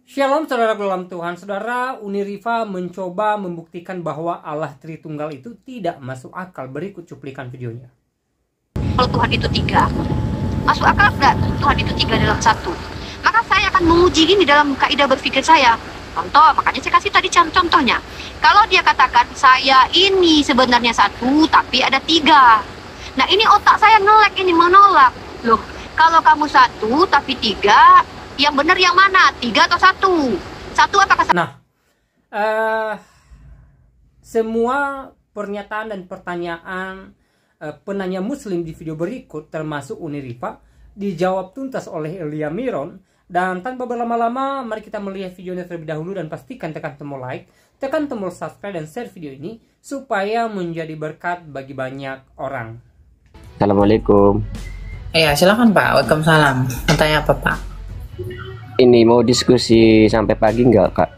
Shalom saudara dalam Tuhan. Saudara, Uniriva mencoba membuktikan bahwa Allah Tritunggal itu tidak masuk akal. Berikut cuplikan videonya. Kalau Tuhan itu tiga, masuk akal nggak Tuhan itu tiga dalam satu? Maka saya akan menguji ini dalam kaidah berpikir saya. Contoh, makanya saya kasih tadi contohnya. Kalau dia katakan saya ini sebenarnya satu, tapi ada tiga. Nah ini otak saya ngelek ini menolak. Loh, kalau kamu satu tapi tiga, yang benar yang mana? Tiga atau satu? Satu apakah satu? Nah, semua pernyataan dan pertanyaan penanya muslim di video berikut termasuk Uniriva dijawab tuntas oleh Elia Miron. Dan tanpa berlama-lama, mari kita melihat videonya terlebih dahulu dan pastikan tekan tombol like, tekan tombol subscribe dan share video ini supaya menjadi berkat bagi banyak orang. Assalamualaikum. Iya, silakan Pak. Waalaikumsalam. Mau tanya apa Pak? Ini mau diskusi sampai pagi nggak Kak?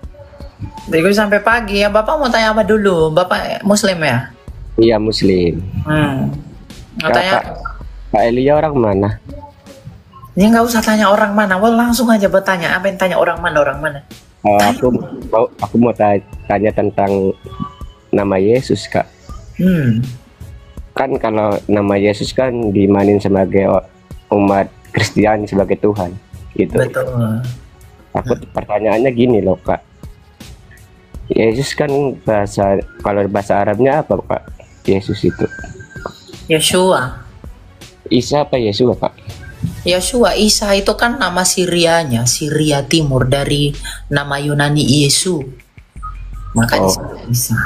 Diskusi sampai pagi ya. Bapak mau tanya apa dulu? Bapak Muslim ya? Iya Muslim. Mau tanya? Kak Elia orang mana? Ini nggak usah tanya orang mana. Well, langsung aja bertanya. Apa yang tanya orang mana? Orang mana? Aku mau tanya tentang nama Yesus Kak. Kan kalau nama Yesus kan diimanin sebagai umat Kristiani sebagai Tuhan gitu. Betul. Aku pertanyaannya gini loh Kak. Yesus kan kalau bahasa Arabnya apa Kak? Yesus itu Yeshua. Isa apa Yesus Kak? Yeshua, Isa itu kan nama Syrianya, Syria Timur dari nama Yunani Yesu. Makanya Isa.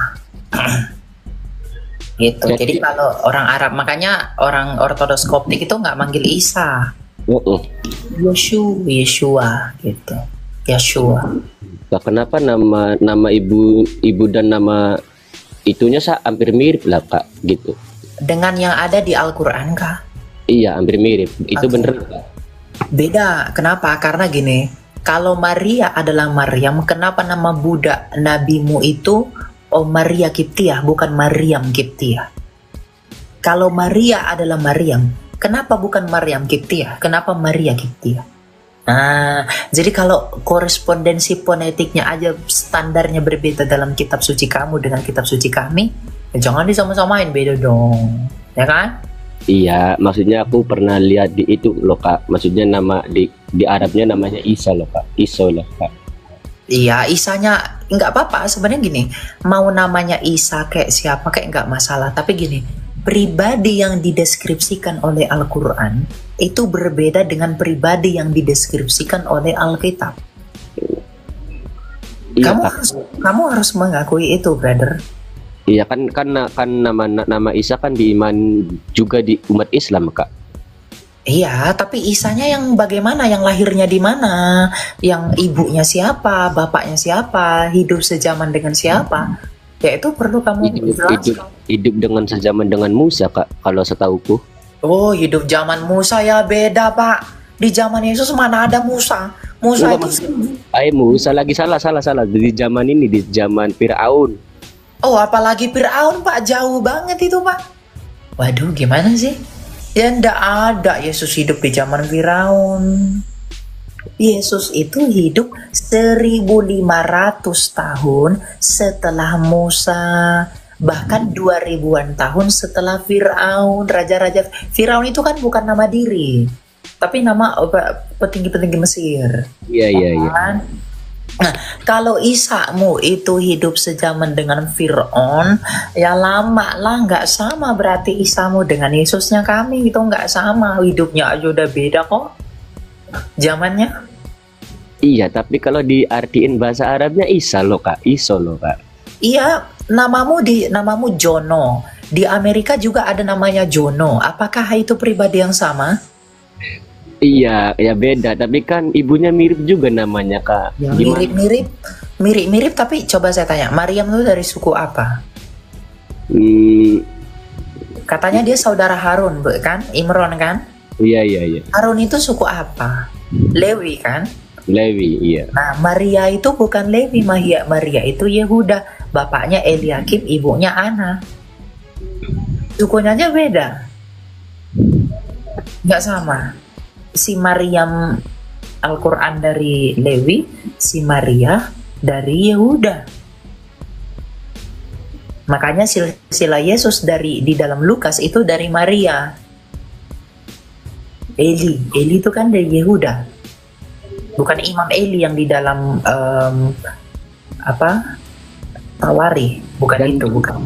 Gitu. Jadi kalau orang Arab, makanya orang Ortodoks Koptik itu nggak manggil Isa. Yeshua gitu. Yeshua. Nah, kenapa nama ibu dan nama itunya hampir mirip lah Kak gitu. Dengan yang ada di Al-Qur'an Kak? Iya, hampir mirip. Itu bener Kak? Beda. Kenapa? Karena gini, kalau Maria adalah Maryam, kenapa nama budak nabimu itu Maria Kiptiah, bukan Maryam Kiptiah? Kalau Maria adalah Maryam, kenapa bukan Maryam Kiptiah? Kenapa Maria Kiptiah? Nah, jadi kalau korespondensi fonetiknya aja standarnya berbeda dalam kitab suci kamu dengan kitab suci kami, ya jangan disama-samain, beda dong, ya kan? Iya, maksudnya aku pernah lihat di itu loh Kak. Maksudnya nama di Arabnya namanya Isa loh Kak. Isa loh Kak. Iya, Isanya nggak apa-apa sebenarnya gini. Mau namanya Isa kayak siapa kayak nggak masalah. Tapi gini, pribadi yang dideskripsikan oleh Al-Quran itu berbeda dengan pribadi yang dideskripsikan oleh Alkitab. Iya, Kamu harus mengakui itu, brother. Iya kan nama Isa kan diiman juga di umat Islam Kak. Iya, tapi Isanya yang bagaimana? Yang lahirnya di mana? Yang ibunya siapa? Bapaknya siapa? Hidup sejaman dengan siapa? Ya itu perlu kamu jelaskan. Hidup dengan sejaman dengan Musa Kak, kalau setauku. Oh, hidup zaman Musa ya beda Pak. Di zaman Yesus mana ada Musa? Musa itu Musa lagi salah. Di zaman ini, di zaman Firaun. Oh, apalagi Firaun Pak, jauh banget itu Pak. Waduh, gimana sih? Ya ndak ada Yesus hidup di zaman Firaun. Yesus itu hidup 1500 tahun setelah Musa, bahkan 2000-an tahun setelah Firaun. Raja-raja Firaun itu kan bukan nama diri, tapi nama petinggi-petinggi Mesir. Iya. Nah, kalau Isamu itu hidup sejaman dengan Fir'aun, ya lama lah, nggak sama berarti Isamu dengan Yesusnya kami itu nggak sama, hidupnya aja udah beda kok zamannya. Iya, tapi kalau diartiin bahasa Arabnya Isa loh Kak, Iso loh Kak. Iya, namamu Jono. Di Amerika juga ada namanya Jono. Apakah itu pribadi yang sama? Iya, ya beda. Tapi kan ibunya mirip juga namanya Kak. Ya, mirip. Tapi coba saya tanya, Maryam itu dari suku apa? Katanya dia saudara Harun, kan? Imron kan? Iya. Harun itu suku apa? Lewi kan? Lewi, iya. Nah, Maria itu bukan Lewi, Maria itu Yehuda. Bapaknya Eliakim, ibunya Ana. Sukunya aja beda. Nggak sama. Si Maryam Al-Quran dari Lewi, si Maria dari Yehuda. Makanya silsilah Yesus di dalam Lukas itu dari Maria. Eli itu kan dari Yehuda, bukan Imam Eli yang di dalam Tawari, bukan itu, bukan.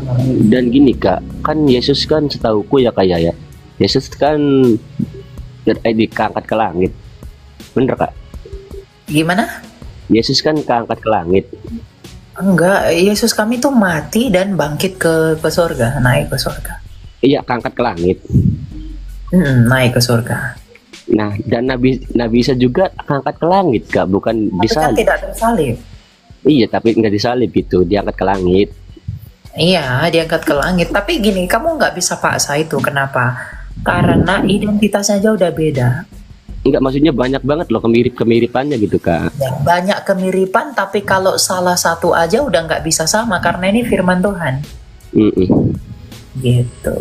Dan gini Kak, kan Yesus kan setauku ya kayak ya, Yesus kan diangkat ke langit, bener Kak? Gimana? Yesus kan keangkat ke langit. Enggak, Yesus kami tuh mati dan bangkit ke surga, naik ke surga. Iya, keangkat ke langit. Naik ke surga. Nah, dan Nabi Isa juga keangkat ke langit Kak, bukan Tapi kan disalib. tidak tersalib. Iya, tapi nggak disalib gitu, diangkat ke langit. Iya, diangkat ke langit. Tapi gini, kamu nggak bisa paksa itu. Kenapa? Karena identitasnya aja udah beda. Enggak, maksudnya banyak banget loh kemiripannya gitu Kak. Ya, banyak kemiripan, tapi kalau salah satu aja udah nggak bisa sama karena ini firman Tuhan. Gitu.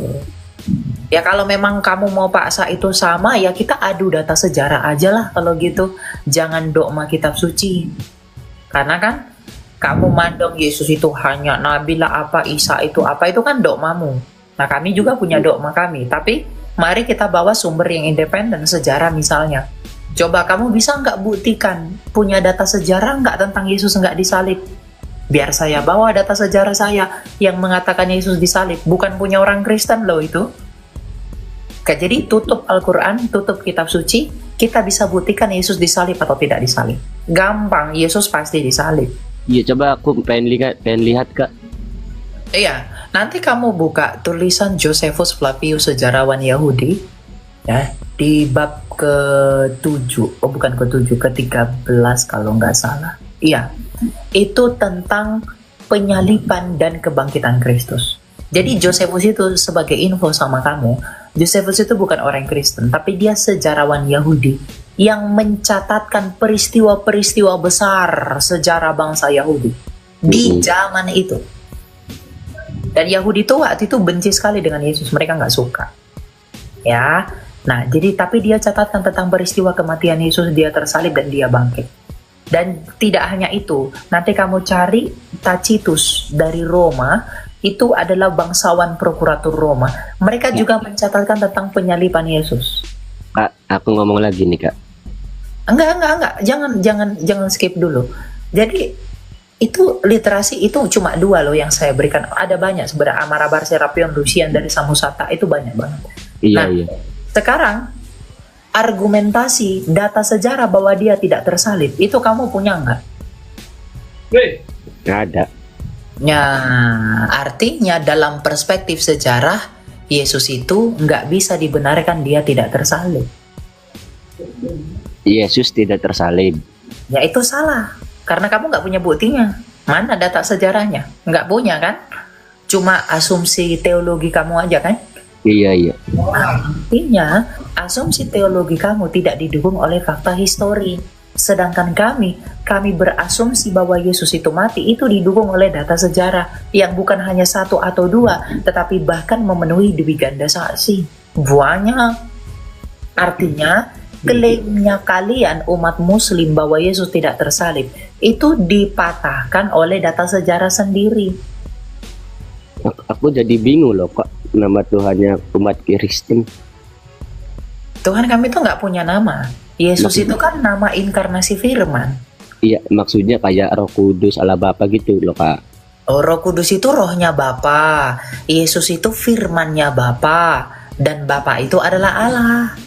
Ya kalau memang kamu mau paksa itu sama, ya kita adu data sejarah aja lah kalau gitu. Jangan dogma kitab suci. Karena kan kamu mandang Yesus itu hanya nabi lah apa, Isa itu apa, itu kan dogmamu. Nah kami juga punya dogma kami, tapi mari kita bawa sumber yang independen, sejarah misalnya. Coba kamu bisa nggak buktikan, punya data sejarah nggak tentang Yesus nggak disalib? Biar saya bawa data sejarah saya yang mengatakan Yesus disalib, bukan punya orang Kristen loh itu. Jadi tutup Al-Quran, tutup kitab suci, kita bisa buktikan Yesus disalib atau tidak disalib. Gampang, Yesus pasti disalib. Iya, coba aku pengen lihat Kak. Iya, nanti kamu buka tulisan Josephus Flavius, sejarawan Yahudi, ya, di bab ke-7, ke-13 kalau nggak salah. Iya, itu tentang penyaliban dan kebangkitan Kristus. Jadi Josephus itu, sebagai info sama kamu, Josephus itu bukan orang Kristen, tapi dia sejarawan Yahudi yang mencatatkan peristiwa-peristiwa besar sejarah bangsa Yahudi di zaman itu. Dan Yahudi itu waktu itu benci sekali dengan Yesus, mereka nggak suka. Ya, nah jadi tapi dia catatkan tentang peristiwa kematian Yesus, dia tersalib dan dia bangkit. Dan tidak hanya itu, nanti kamu cari Tacitus dari Roma, itu adalah bangsawan prokurator Roma. Mereka juga mencatatkan tentang penyaliban Yesus. Kak, aku ngomong lagi nih Kak. Enggak. Jangan skip dulu. Jadi itu literasi itu cuma 2 loh yang saya berikan. Ada banyak sebenarnya, Amarabar, Serapion, Lucian dari Samosata, itu banyak banget. Iya. Sekarang argumentasi data sejarah bahwa dia tidak tersalib, itu kamu punya nggak? Nggak ada. Ya, artinya dalam perspektif sejarah, Yesus itu nggak bisa dibenarkan dia tidak tersalib. Yesus tidak tersalib. Ya itu salah, karena kamu nggak punya buktinya. Mana data sejarahnya? Nggak punya kan? Cuma asumsi teologi kamu aja kan? Iya. Artinya asumsi teologi kamu tidak didukung oleh fakta histori. Sedangkan kami berasumsi bahwa Yesus itu mati, itu didukung oleh data sejarah yang bukan hanya 1 atau 2, tetapi bahkan memenuhi 2 ganda saksi. Banyak. Artinya klaimnya kalian umat muslim bahwa Yesus tidak tersalib itu dipatahkan oleh data sejarah sendiri. Aku jadi bingung loh kok nama Tuhannya umat Kristen. Tuhan kami tuh nggak punya nama. Yesus itu kan nama inkarnasi firman. Iya, maksudnya kayak Roh Kudus ala Bapa gitu loh Kak. Oh, Roh Kudus itu rohnya Bapa. Yesus itu firmannya Bapa. Dan Bapa itu adalah Allah.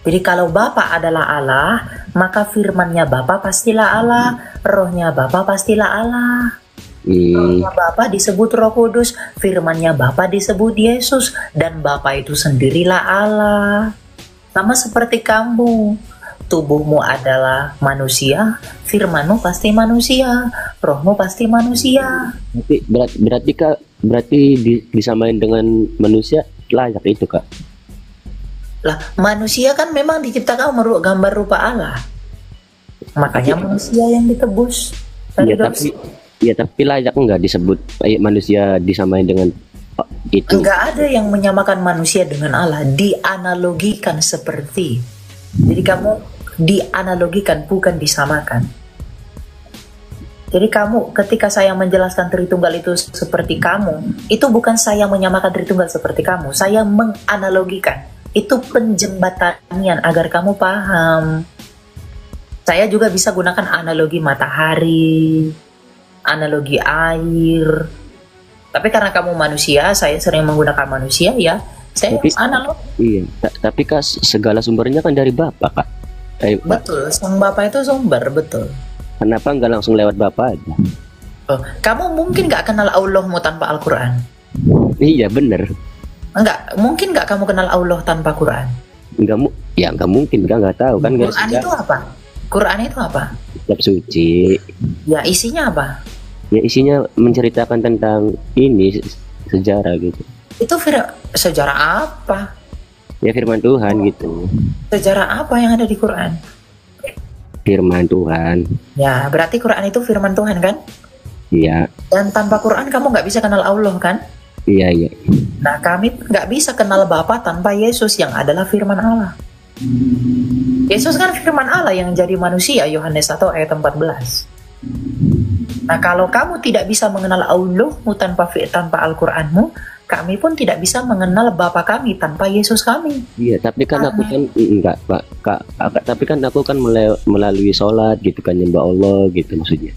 Jadi kalau Bapa adalah Allah, maka firmannya Bapa pastilah Allah. Rohnya Bapa pastilah Allah. Rohnya Bapa disebut Roh Kudus, firmannya Bapa disebut Yesus, dan Bapa itu sendirilah Allah. Sama seperti kamu, tubuhmu adalah manusia, firmanmu pasti manusia, rohmu pasti manusia. Berarti disamain dengan manusia layak itu Kak. Lah, manusia kan memang diciptakan gambar rupa Allah. Makanya manusia yang ditebus. Tapi layak enggak disebut manusia disamain dengan itu? Enggak ada yang menyamakan manusia dengan Allah, dianalogikan seperti. Jadi dianalogikan, bukan disamakan. Jadi kamu, ketika saya menjelaskan Tritunggal itu seperti kamu, itu bukan saya menyamakan Tritunggal seperti kamu, saya menganalogikan. Itu penjembatanian agar kamu paham. Saya juga bisa gunakan analogi matahari, analogi air. Tapi karena kamu manusia, saya sering menggunakan manusia ya. Saya analog. Iya, tapi Kak, segala sumbernya kan dari Bapak, Kak. Betul, sang Bapak itu sumber, betul. Kenapa nggak langsung lewat Bapak aja? Oh, kamu mungkin nggak kenal Allahmu tanpa Al-Quran? Iya, bener. Mungkin nggak kamu kenal Allah tanpa Quran? Nggak mungkin, nggak tahu kan. Quran itu apa? Quran itu apa? Kitab suci. Ya, isinya apa? Ya, isinya menceritakan tentang ini, sejarah gitu. Itu sejarah apa? Ya, firman Tuhan gitu. Sejarah apa yang ada di Quran? Firman Tuhan. Ya, berarti Quran itu firman Tuhan kan? Iya. Dan tanpa Quran kamu nggak bisa kenal Allah kan? Iya, iya. Nah, kami nggak bisa kenal Bapa tanpa Yesus yang adalah firman Allah. Yesus kan firman Allah yang jadi manusia, Yohanes 1 ayat 14. Nah, kalau kamu tidak bisa mengenal Allahmu tanpa Al-Quranmu, kami pun tidak bisa mengenal Bapa kami tanpa Yesus kami. Iya, tapi kan aku kan enggak, Pak. Tapi kan aku kan melalui sholat gitu kan, nyembah Allah gitu maksudnya.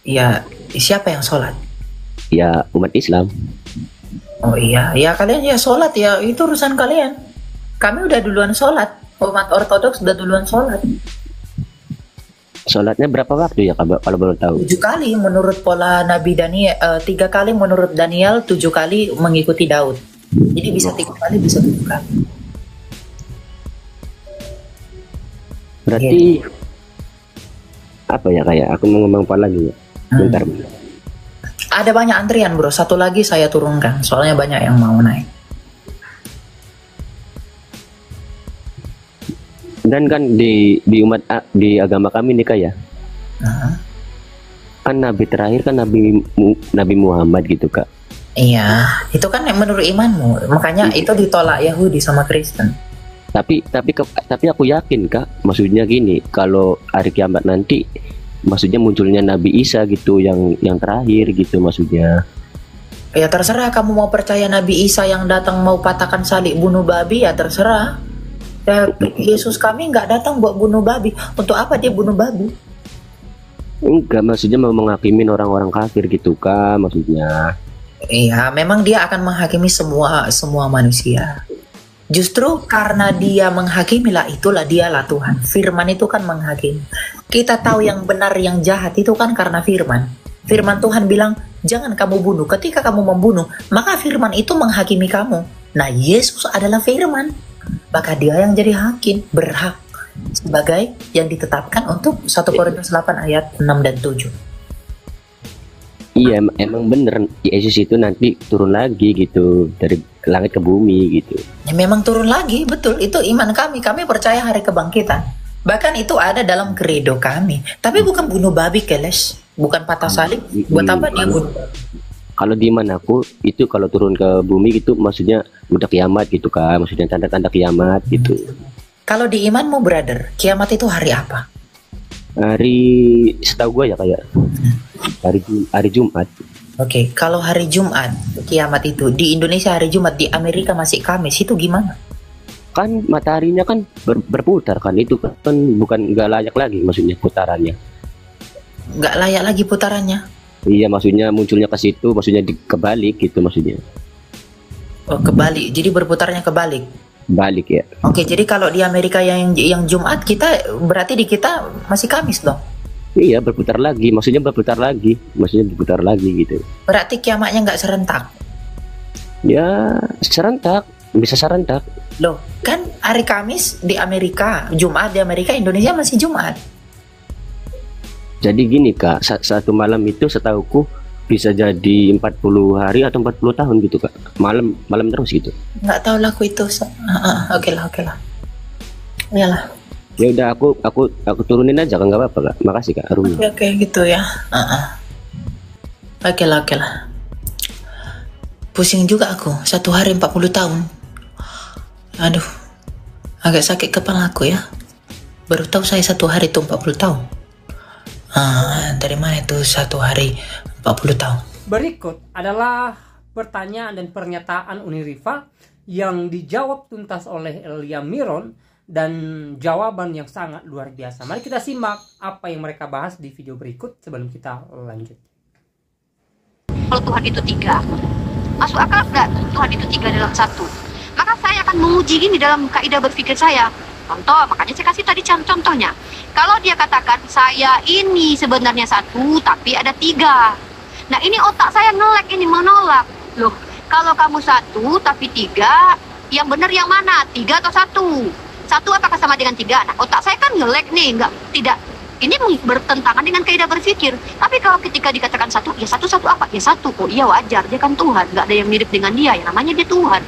Iya, siapa yang sholat? Ya, umat Islam. Oh iya, ya kalian ya sholat ya, itu urusan kalian. Kami udah duluan sholat, umat Ortodoks udah duluan sholat. Sholatnya berapa waktu ya kalau boleh tahu? 7 kali menurut pola Nabi Daniel, 3 kali menurut Daniel, 7 kali mengikuti Daud. Jadi bisa 3 kali, bisa 7 kali. Berarti apa ya, kayak aku mau ngomong apa lagi ya? Bentar. Ada banyak antrian bro, satu lagi saya turunkan, soalnya banyak yang mau naik. Dan kan di di agama kami nih Kak ya. Kan nabi terakhir kan Nabi Muhammad gitu Kak. Iya, itu kan menurut imanmu, makanya itu ditolak Yahudi sama Kristen. Tapi aku yakin Kak, maksudnya gini, kalau hari kiamat nanti maksudnya munculnya Nabi Isa gitu yang terakhir gitu maksudnya. Ya terserah kamu mau percaya Nabi Isa yang datang mau patahkan salib bunuh babi, ya terserah. Ya, Yesus kami nggak datang buat bunuh babi. Untuk apa dia bunuh babi? Enggak, maksudnya mau menghakimin orang-orang kafir gitu Kak, maksudnya. Iya, memang dia akan menghakimi semua manusia. Justru karena dia menghakimilah, itulah dialah Tuhan. Firman itu kan menghakimi. Kita tahu yang benar yang jahat itu kan karena firman. Firman Tuhan bilang, jangan kamu bunuh. Ketika kamu membunuh, maka firman itu menghakimi kamu. Nah, Yesus adalah firman. Maka dia yang jadi hakim, berhak sebagai yang ditetapkan untuk 1 Korintus 8 ayat 6 dan 7. Iya, emang bener Yesus itu nanti turun lagi gitu dari langit ke bumi gitu. Ya, memang turun lagi, betul. Itu iman kami. Kami percaya hari kebangkitan. Bahkan itu ada dalam kredo kami. Tapi bukan bunuh babi, Keles. Bukan patah salib. Buat apa dia bunuh babi? Kalau di mana aku itu kalau turun ke bumi gitu maksudnya udah kiamat gitu Kak, maksudnya tanda-tanda kiamat gitu. Kalau di imanmu brother, kiamat itu hari apa? Hari setahu gue ya kayak hari Jumat. Oke, kalau hari Jumat kiamat itu di Indonesia hari Jumat, di Amerika masih Kamis, itu gimana? Kan mataharinya kan berputar kan, itu kan bukan nggak layak lagi maksudnya putarannya. Nggak layak lagi putarannya? Iya, maksudnya munculnya ke situ, maksudnya kebalik gitu maksudnya. Oh, kebalik. Jadi berputarnya kebalik. Balik ya. Oke, jadi kalau di Amerika yang Jumat, kita berarti di kita masih Kamis dong. Iya, berputar lagi, maksudnya berputar lagi gitu. Berarti kiamatnya nggak serentak. Ya, serentak, bisa serentak. Loh, kan hari Kamis di Amerika, Jumat di Amerika, Indonesia masih Jumat. Jadi gini Kak, satu malam itu setauku bisa jadi 40 hari atau 40 tahun gitu Kak. Malam terus gitu. Nggak tahu lah aku itu. Oke lah. Iyalah. Ya udah aku turunin aja kan, nggak apa-apa Kak. Makasih Kak Arumi. Oke, gitu ya. Oke lah. Pusing juga aku, 1 hari 40 tahun. Aduh, agak sakit kepala aku ya. Baru tahu saya 1 hari itu 40 tahun. Dari mana itu 1 hari 40 tahun? Berikut adalah pertanyaan dan pernyataan Unirifa yang dijawab tuntas oleh Elia Miron, dan jawaban yang sangat luar biasa. Mari kita simak apa yang mereka bahas di video berikut sebelum kita lanjut. Kalau Tuhan itu 3, masuk akal nggak Tuhan itu 3 dalam 1? Maka saya akan menguji ini dalam kaidah berpikir saya. Contoh, makanya saya kasih tadi contohnya. Kalau dia katakan saya ini sebenarnya 1 tapi ada 3. Nah ini otak saya ngelek, ini menolak. Loh, kalau kamu 1 tapi 3, yang benar yang mana? 3 atau 1? 1 apakah sama dengan 3? Nah, otak saya kan ngelek nih, tidak. Ini bertentangan dengan kaidah berpikir. Tapi kalau ketika dikatakan 1, ya 1 apa? Ya 1. Oh iya wajar, dia kan Tuhan. Nggak ada yang mirip dengan dia, yang namanya dia Tuhan.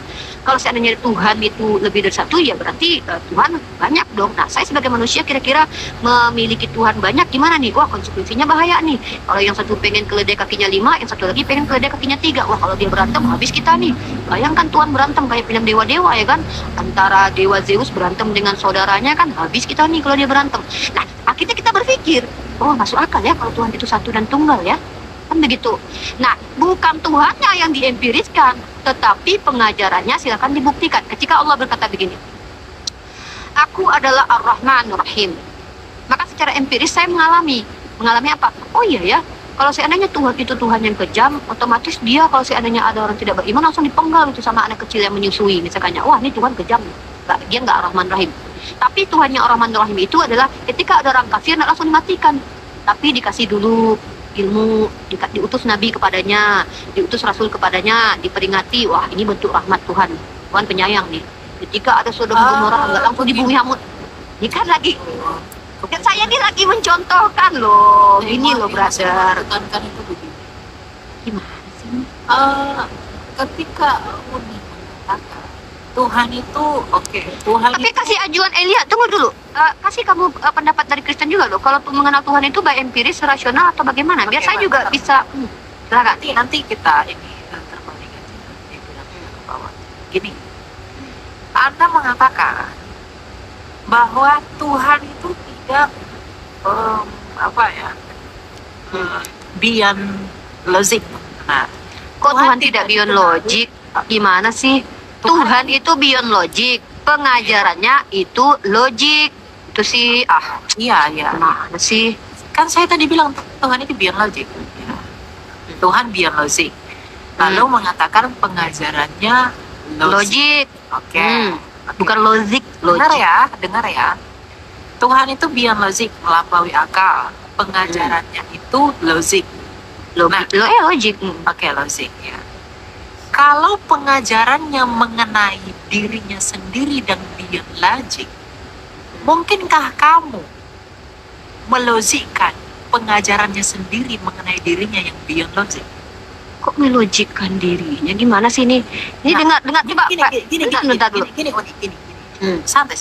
Kalau seandainya Tuhan itu lebih dari 1, ya berarti Tuhan banyak dong. Nah, saya sebagai manusia kira-kira memiliki Tuhan banyak gimana nih? Wah, konsekuensinya bahaya nih. Kalau yang satu pengen keledai kakinya 5, yang satu lagi pengen keledai kakinya 3. Wah, kalau dia berantem habis kita nih. Bayangkan Tuhan berantem kayak film dewa-dewa ya kan? Antara dewa Zeus berantem dengan saudaranya kan habis kita nih kalau dia berantem. Nah, akhirnya kita berpikir, oh masuk akal ya kalau Tuhan itu 1 dan tunggal ya. Kan begitu. Nah, bukan Tuhannya yang diempiriskan, tetapi pengajarannya silakan dibuktikan. Ketika Allah berkata begini, Aku adalah Ar-Rahman Ar-Rahim, maka secara empiris saya mengalami apa? Oh iya ya, kalau seandainya Tuhan itu Tuhan yang kejam, otomatis dia kalau seandainya ada orang tidak beriman langsung dipenggal itu sama anak kecil yang menyusui misalkannya. Wah ini Tuhan kejam, dia nggak Ar-Rahman Rahim. Tapi Tuhan yang Ar-Rahman Rahim itu adalah ketika ada orang kafir nggak langsung dimatikan, tapi dikasih dulu ilmu, diutus nabi kepadanya, diutus rasul kepadanya, diperingati. Wah ini bentuk rahmat Tuhan, Tuhan penyayang nih. Ketika ada Sodom Gomora nggak langsung dibumi hamut. Ini kan lagi, kan saya ini lagi mencontohkan loh, ini loh brother. Kan itu begini. Gimana sih? Ketika Uni mengatakan Tuhan itu oke, Tuhan Tapi itu kasih ajuan Elia, tunggu dulu. Kasih kamu pendapat dari Kristen juga loh. Kalau mengenal Tuhan itu by empiris, rasional atau bagaimana? Biar saya juga bisa. Silakan. nanti kita ini terbalik aja dibilang ke bawah. Gini, Anda mengatakan bahwa Tuhan itu tidak beyond logic. Nah, Kok Tuhan tidak beyond logic? Gimana sih? Tuhan itu beyond logic. Pengajarannya itu logik. Itu sih, iya. mana sih? Kan saya tadi bilang Tuhan itu beyond logic. Ya. Tuhan beyond logic. Lalu mengatakan pengajarannya Logik. Oke. Bukan logik. Dengar ya. Tuhan itu beyond logic, melampaui akal. Pengajarannya itu logik. Logik. Oke, logik ya. Kalau pengajarannya mengenai dirinya sendiri dan beyond logic, mungkinkah kamu melogikkan pengajarannya sendiri mengenai dirinya yang beyond logic? Kok melogikkan dirinya? Gimana sih ini? Ini dengar coba Pak. Gini. Santai.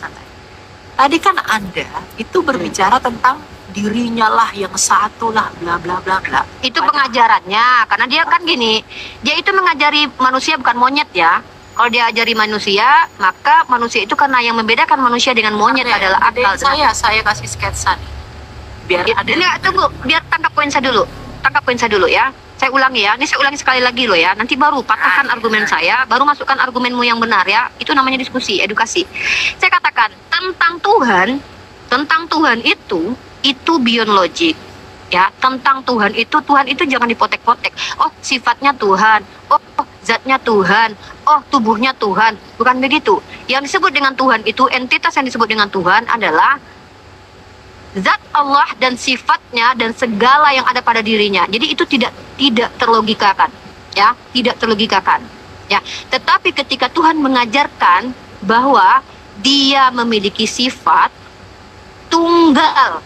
Tadi kan Anda itu berbicara tentang dirinya lah yang satu lah, bla bla bla bla. Itu pengajarannya, karena dia kan gini, dia itu mengajari manusia bukan monyet ya. Kalau dia ajari manusia, maka manusia itu karena yang membedakan manusia dengan monyet adalah akal. Saya kasih sketsa nih. Biar ada. Tunggu, biar tangkap poin saya dulu ya. Saya ulangi ya, ini saya ulangi sekali lagi loh ya. Nanti baru patahkan argumen saya, baru masukkan argumenmu yang benar ya. Itu namanya diskusi, edukasi. Saya katakan tentang Tuhan itu beyond logic. Ya, tentang Tuhan itu jangan dipotek-potek. Oh, sifatnya Tuhan. Oh, zatnya Tuhan. Oh, tubuhnya Tuhan. Bukan begitu. Yang disebut dengan Tuhan itu, entitas yang disebut dengan Tuhan adalah zat Allah dan sifatnya dan segala yang ada pada dirinya. Jadi itu tidak terlogikakan, ya, tidak terlogikakan. Ya, tetapi ketika Tuhan mengajarkan bahwa Dia memiliki sifat tunggal,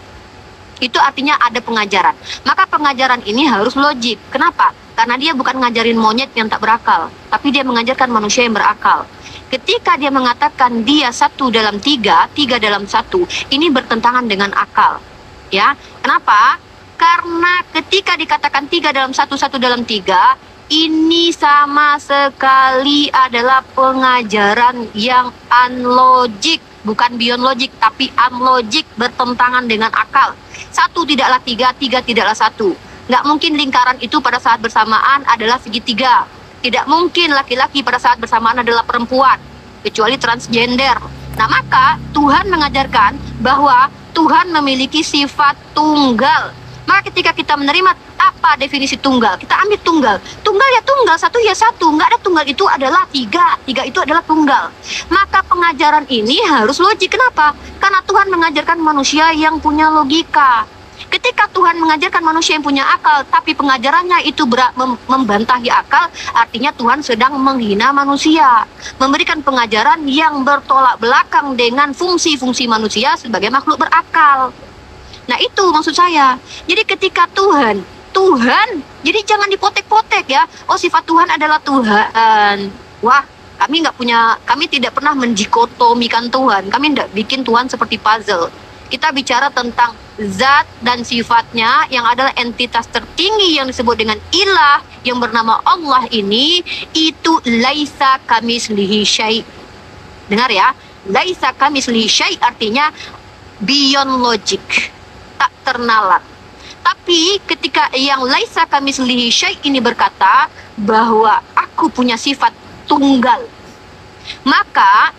itu artinya ada pengajaran. Maka pengajaran ini harus logik. Kenapa? Karena dia bukan ngajarin monyet yang tak berakal, tapi dia mengajarkan manusia yang berakal. Ketika dia mengatakan dia 1 dalam 3, 3 dalam 1, ini bertentangan dengan akal. Ya, kenapa? Karena ketika dikatakan 3 dalam 1, 1 dalam 3, ini sama sekali adalah pengajaran yang unlogic. Bukan beyond logic, tapi unlogic, bertentangan dengan akal. Satu tidaklah tiga, tiga tidaklah satu. Nggak mungkin lingkaran itu pada saat bersamaan adalah segitiga. Tidak mungkin laki-laki pada saat bersamaan adalah perempuan, kecuali transgender. Nah, maka Tuhan mengajarkan bahwa Tuhan memiliki sifat tunggal. Maka ketika kita menerima apa definisi tunggal, kita ambil tunggal. Tunggal ya tunggal, satu ya satu. Nggak ada tunggal itu adalah tiga, tiga itu adalah tunggal. Maka pengajaran ini harus logik. Kenapa? Karena Tuhan mengajarkan manusia yang punya logika. Ketika Tuhan mengajarkan manusia yang punya akal, tapi pengajarannya itu membantahi akal, artinya Tuhan sedang menghina manusia. Memberikan pengajaran yang bertolak belakang dengan fungsi-fungsi manusia sebagai makhluk berakal. Nah, itu maksud saya. Jadi ketika Tuhan, jadi jangan dipotek-potek ya. Oh, sifat Tuhan adalah Tuhan. Wah, kami tidak pernah mendikotomikan Tuhan. Kami tidak bikin Tuhan seperti puzzle. Kita bicara tentang zat dan sifatnya yang adalah entitas tertinggi yang disebut dengan ilah yang bernama Allah ini, itu laisa kamislihi syai'. Dengar ya, laisa kamislihi syai' artinya beyond logic, tak ternalar. Tapi ketika yang laisa kamislihi syai' ini berkata bahwa aku punya sifat tunggal, maka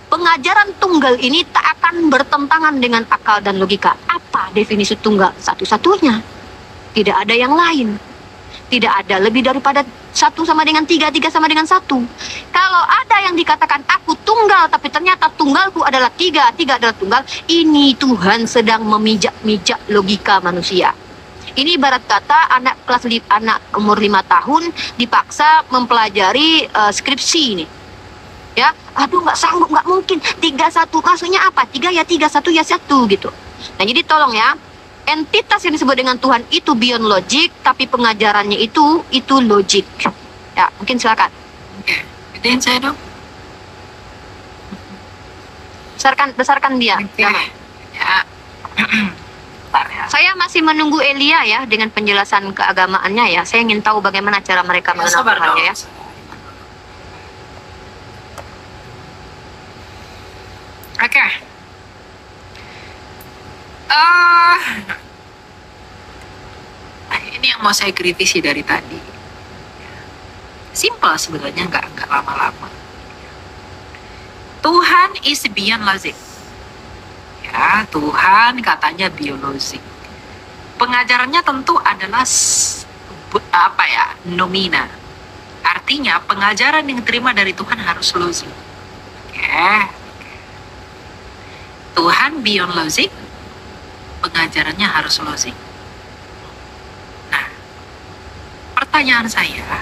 pengajaran tunggal ini tak akan bertentangan dengan akal dan logika. Apa definisi tunggal? Satu-satunya. Tidak ada yang lain. Tidak ada lebih daripada satu sama dengan tiga, tiga sama dengan satu. Kalau ada yang dikatakan aku tunggal, tapi ternyata tunggalku adalah tiga, tiga adalah tunggal, ini Tuhan sedang memijak-mijak logika manusia. Ini ibarat kata anak umur 5 tahun dipaksa mempelajari skripsi ini. Ya, aduh nggak sanggup, nggak mungkin. 3-1 maksudnya apa? 3 ya 3, 1 ya 1 gitu. Nah, jadi tolong ya, entitas yang disebut dengan Tuhan itu beyond logic, tapi pengajarannya itu logik. Ya, mungkin silakan. Oke, gedein saya dong. Besarkan dia. Oke. Ya. Bentar ya. Saya masih menunggu Elia ya dengan penjelasan keagamaannya ya. Saya ingin tahu bagaimana cara mereka mengenal Sabar Tuhannya dong. ya. Oke. Ini yang mau saya kritisi dari tadi. Simple sebenarnya, nggak lama-lama. Tuhan is beyond logic. Ya, Tuhan katanya biologik. Pengajarannya tentu adalah nomina. Artinya pengajaran yang diterima dari Tuhan harus logik. Oke. Tuhan beyond logic, pengajarannya harus logik. Nah, pertanyaan saya,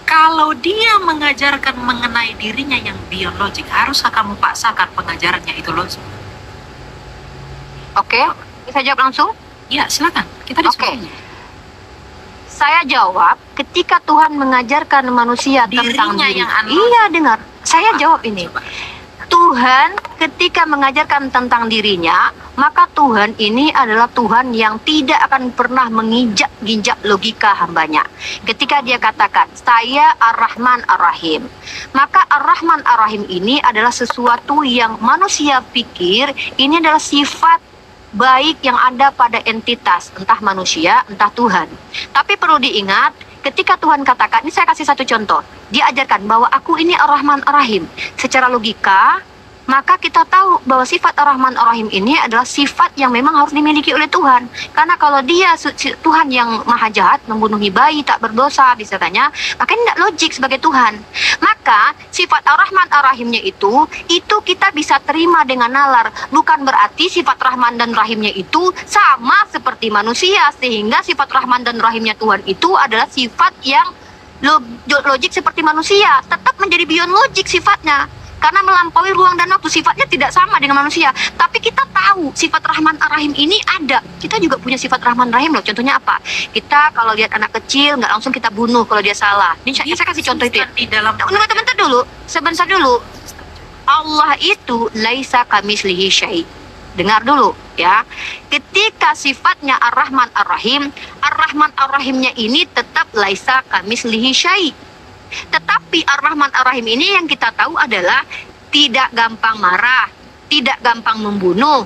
kalau dia mengajarkan mengenai dirinya yang beyond logic, haruskah kamu paksakan pengajarannya itu logik? Oke, bisa jawab langsung? Ya, silakan. Kita diskusi. Saya jawab, ketika Tuhan mengajarkan manusia tentang Dirinya diri. yang unlogic. Iya, dengar. Saya jawab ini. Coba. Tuhan ketika mengajarkan tentang dirinya, maka Tuhan ini adalah Tuhan yang tidak akan pernah menginjak-ginjak logika hambanya. Ketika dia katakan, saya Ar-Rahman Ar-Rahim, maka Ar-Rahman Ar-Rahim ini adalah sesuatu yang manusia pikir ini adalah sifat baik yang ada pada entitas, entah manusia, entah Tuhan. Tapi perlu diingat, ketika Tuhan katakan, ini saya kasih satu contoh, dia ajarkan bahwa aku ini Ar-Rahman Ar-Rahim. Secara logika, maka kita tahu bahwa sifat Ar-Rahman Ar-Rahim ini adalah sifat yang memang harus dimiliki oleh Tuhan. Karena kalau dia Tuhan yang maha jahat, membunuhi bayi, tak berdosa, misalnya, maka ini tidak logik sebagai Tuhan. Maka sifat Ar-Rahman Ar-Rahimnya itu kita bisa terima dengan nalar. Bukan berarti sifat Rahman dan Rahimnya itu sama seperti manusia. Sehingga sifat Rahman dan Rahimnya Tuhan itu adalah sifat yang logik seperti manusia. Tetap menjadi beyond logik sifatnya. Karena melampaui ruang dan waktu, sifatnya tidak sama dengan manusia. Tapi kita tahu sifat Rahman Ar-Rahim ini ada. Kita juga punya sifat Rahman Rahim loh. Contohnya apa? Kita kalau lihat anak kecil nggak langsung kita bunuh kalau dia salah. Ini saya kasih contoh itu ya. Di dalam Sebentar dulu. Sebentar dulu. Allah itu laisa kamislihi syai'. Dengar dulu ya. Ketika sifatnya Ar-Rahman Ar-Rahim, Ar-Rahman Ar-Rahimnya ini tetap laisa kamislihi syai'. Tetapi Ar-Rahman Ar-Rahim ini yang kita tahu adalah tidak gampang marah, tidak gampang membunuh,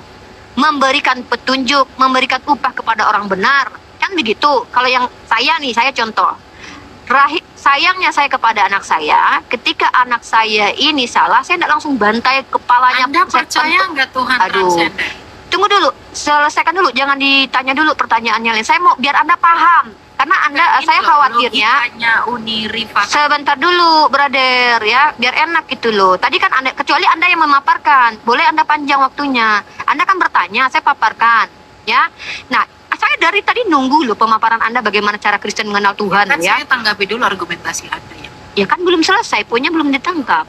memberikan petunjuk, memberikan upah kepada orang benar. Kan begitu. Kalau yang saya nih, saya contoh. Sayangnya saya kepada anak saya, ketika anak saya ini salah, saya tidak langsung bantai kepalanya. Anda percaya nggak Tuhan transenden? Tunggu dulu, selesaikan dulu, jangan ditanya dulu pertanyaannya lain. Saya mau biar Anda paham, karena saya khawatirnya. Sebentar dulu, brother, ya, biar enak gitu loh. Tadi kan Anda, kecuali Anda yang memaparkan, boleh Anda panjang waktunya. Anda kan bertanya, saya paparkan, ya. Nah, saya dari tadi nunggu loh pemaparan Anda bagaimana cara Kristen mengenal Tuhan, kan ya. Saya tanggapi dulu argumentasi Anda ya. Ya kan belum selesai, poinnya belum ditangkap.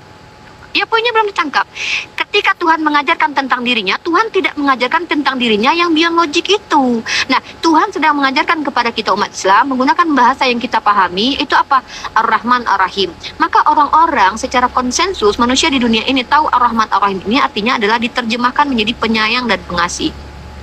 Ya poinnya belum ditangkap. Ketika Tuhan mengajarkan tentang dirinya, Tuhan tidak mengajarkan tentang dirinya yang biologik itu. Nah, Tuhan sedang mengajarkan kepada kita umat Islam menggunakan bahasa yang kita pahami, itu apa? Ar-Rahman Ar-Rahim. Maka orang-orang secara konsensus manusia di dunia ini tahu Ar-Rahman Ar-Rahim ini artinya adalah diterjemahkan menjadi penyayang dan pengasih.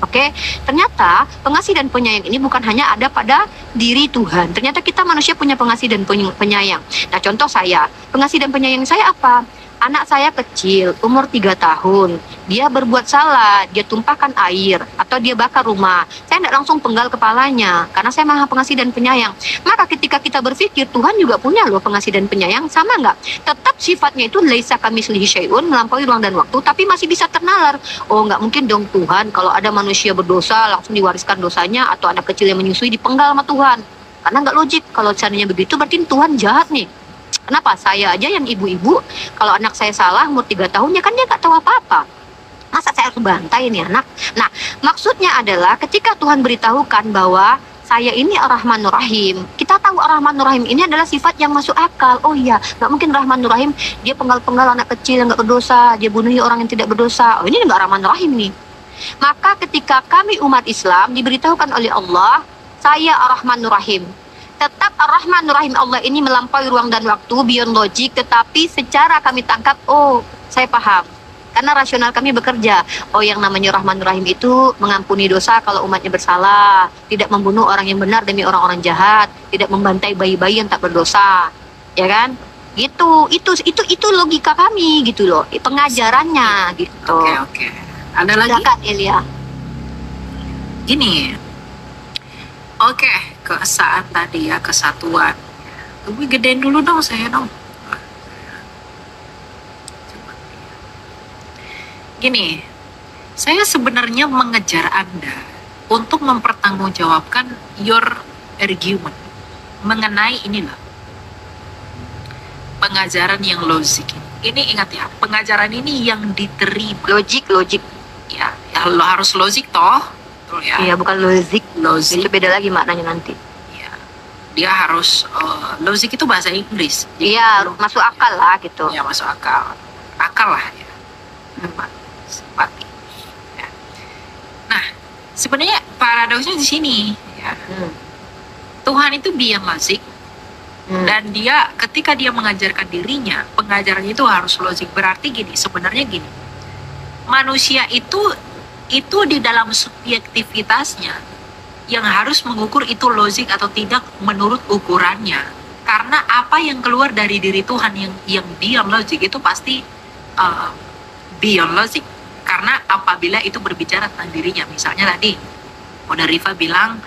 Oke, ternyata pengasih dan penyayang ini bukan hanya ada pada diri Tuhan. Ternyata kita manusia punya pengasih dan penyayang. Nah, contoh saya, pengasih dan penyayang saya apa? Anak saya kecil, umur 3 tahun. Dia berbuat salah, dia tumpahkan air, atau dia bakar rumah. Saya tidak langsung penggal kepalanya, karena saya maha pengasih dan penyayang. Maka ketika kita berpikir, Tuhan juga punya loh pengasih dan penyayang, sama nggak? Tetap sifatnya itu laisa kamitslihi syai'un, melampaui ruang dan waktu, tapi masih bisa ternalar. Oh, nggak mungkin dong Tuhan, kalau ada manusia berdosa, langsung diwariskan dosanya, atau anak kecil yang menyusui dipenggal sama Tuhan. Karena nggak logik, kalau seandainya begitu, berarti Tuhan jahat nih. Kenapa? Saya aja yang ibu-ibu, kalau anak saya salah umur 3 tahun, ya kan dia nggak tahu apa-apa. Masa saya harus bantai nih anak? Nah, maksudnya adalah ketika Tuhan beritahukan bahwa saya ini Ar-Rahmanur Rahim, kita tahu Ar-Rahmanur Rahim ini adalah sifat yang masuk akal. Oh iya, nggak mungkin Rahmanur Rahim, dia penggal-penggal anak kecil yang nggak berdosa, dia bunuhi orang yang tidak berdosa. Oh, ini nggak Rahmanur Rahim nih. Maka ketika kami umat Islam diberitahukan oleh Allah, saya Ar-Rahmanur Rahim. Tetap Ar-Rahmanur Rahim Allah ini melampaui ruang dan waktu, beyond logik, tetapi secara kami tangkap, oh, saya paham. Karena rasional kami bekerja. Oh, yang namanya Rahmanur Rahim itu mengampuni dosa kalau umatnya bersalah, tidak membunuh orang yang benar demi orang-orang jahat, tidak membantai bayi-bayi yang tak berdosa. Ya kan? Gitu. Itu logika kami gitu loh. Pengajarannya gitu. Oke. Ada lagi? Silakan Elia. Gini. Oke, keesaan tadi ya, kesatuan. Lebih gedein dulu dong saya dong. Gini, saya sebenarnya mengejar Anda untuk mempertanggungjawabkan your argument mengenai inilah pengajaran yang logik. Ini ingat ya, pengajaran ini yang diterima. Logik. Ya lo harus logik toh. Ya. Iya, bukan logik. Itu beda lagi maknanya nanti. Ya. Dia harus logik itu bahasa Inggris. Iya, masuk akal lah gitu. Ya, masuk akal. Akal lah ya. Simpati. Ya. Nah, sebenarnya paradoksnya di sini ya. Tuhan itu beyond logik. Dan dia ketika dia mengajarkan dirinya, pengajarannya itu harus logik. Berarti gini, sebenarnya gini. Manusia itu di dalam subjektivitasnya yang harus mengukur itu logik atau tidak menurut ukurannya. Karena apa yang keluar dari diri Tuhan yang beyond logik itu pasti beyond logik. Karena apabila itu berbicara tentang dirinya, misalnya tadi Mona Rifa bilang